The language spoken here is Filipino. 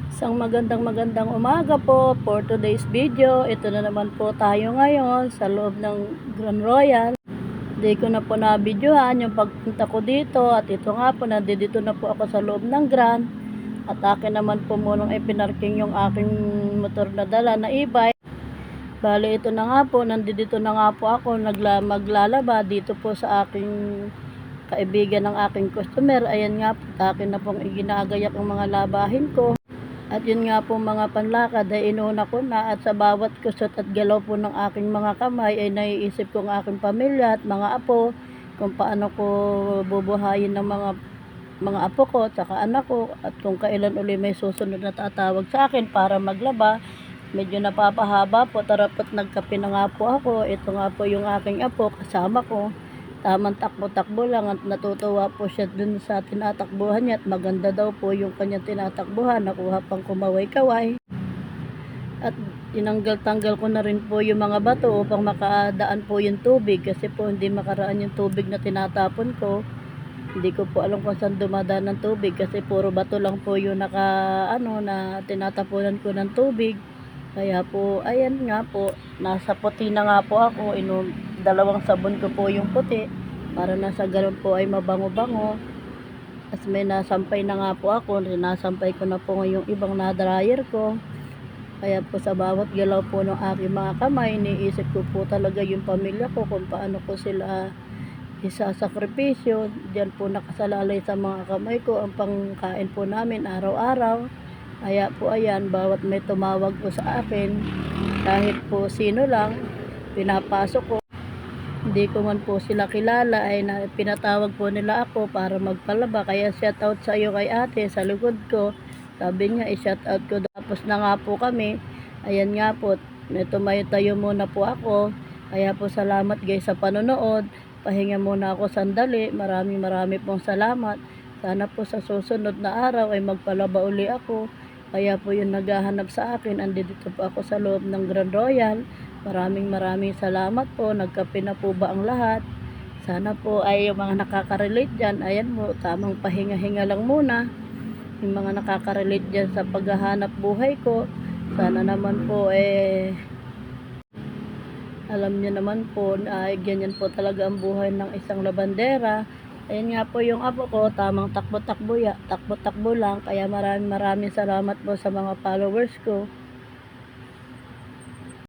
Isang magandang umaga po for today's video. Ito na naman po tayo ngayon sa loob ng Grand Royal. Hindi ko na po na-videohan yung pagpunta ko dito. At ito nga po, nandito na po ako sa loob ng Grand. At akin naman po munang ipinarking yung aking motor na dala na e-bike. Bale, ito na nga po, nandito na nga po ako maglalaba dito po sa aking kaibigan ng aking customer. Ayan nga po, akin na pong iginagayak ang mga labahin ko. At yun nga po mga panlakad ay inuna ko na, at sa bawat kusot at galaw po ng aking mga kamay ay naiisip ko ang aking pamilya at mga apo, kung paano ko bubuhayin ng mga apo ko at saka anak ko, at kung kailan uli may susunod na tatawag sa akin para maglaba. Medyo napapahaba po, tarapat nagkape na nga po ako. Ito nga po yung aking apo kasama ko. Tamang takbo-takbo lang, at natutuwa po siya dun sa tinatakbuhan niya, at maganda daw po yung kanyang tinatakbuhan. Nakuha pang kumaway-kaway. At tinanggal-tanggal ko na rin po yung mga bato upang makadaan po yung tubig, kasi po hindi makaraan yung tubig na tinatapon ko. Hindi ko po alam kung saan dumadaan ng tubig, kasi puro bato lang po yung na tinatapunan ko ng tubig. Kaya po, ayan nga po, nasa puti na nga po ako. Dalawang sabon ko po yung puti para nasa ganun po ay mabango-bango. As may nasampay na nga po ako, nasampay ko na po ngayong ibang na-dryer ko. Kaya po sa bawat galaw po ng aking mga kamay, iniisip ko po talaga yung pamilya ko, kung paano ko sila isasakripisyo. Diyan po nakasalalay sa mga kamay ko ang pangkain po namin araw-araw. Kaya po ayan, bawat may tumawag po sa akin, kahit po sino lang, pinapasok ko. Hindi ko man po sila kilala, ay pinatawag po nila ako para magpalaba. Kaya shout out sa iyo kay ate sa likod ko. Sabi niya i-shout out ko. Tapos na nga po kami. Ayan nga po, may tumayo-tayo muna po ako. Kaya po salamat guys sa panonood. Pahinga muna ako sandali. Marami pong salamat. Sana po sa susunod na araw ay magpalaba uli ako. Kaya po yung naghahanap sa akin, andito po ako sa loob ng Grand Royal. Maraming salamat po. Nagkape na po ba ang lahat? Sana po ay yung mga nakaka-relate dyan, ayan mo, tamang pahinga-hinga lang muna. Yung mga nakaka-relate dyan sa paghahanap buhay ko, sana naman po alam niyo naman po na ganyan po talaga ang buhay ng isang labandera. Ayan nga po yung apo ko, tamang takbo-takbo lang. Kaya maraming salamat po sa mga followers ko.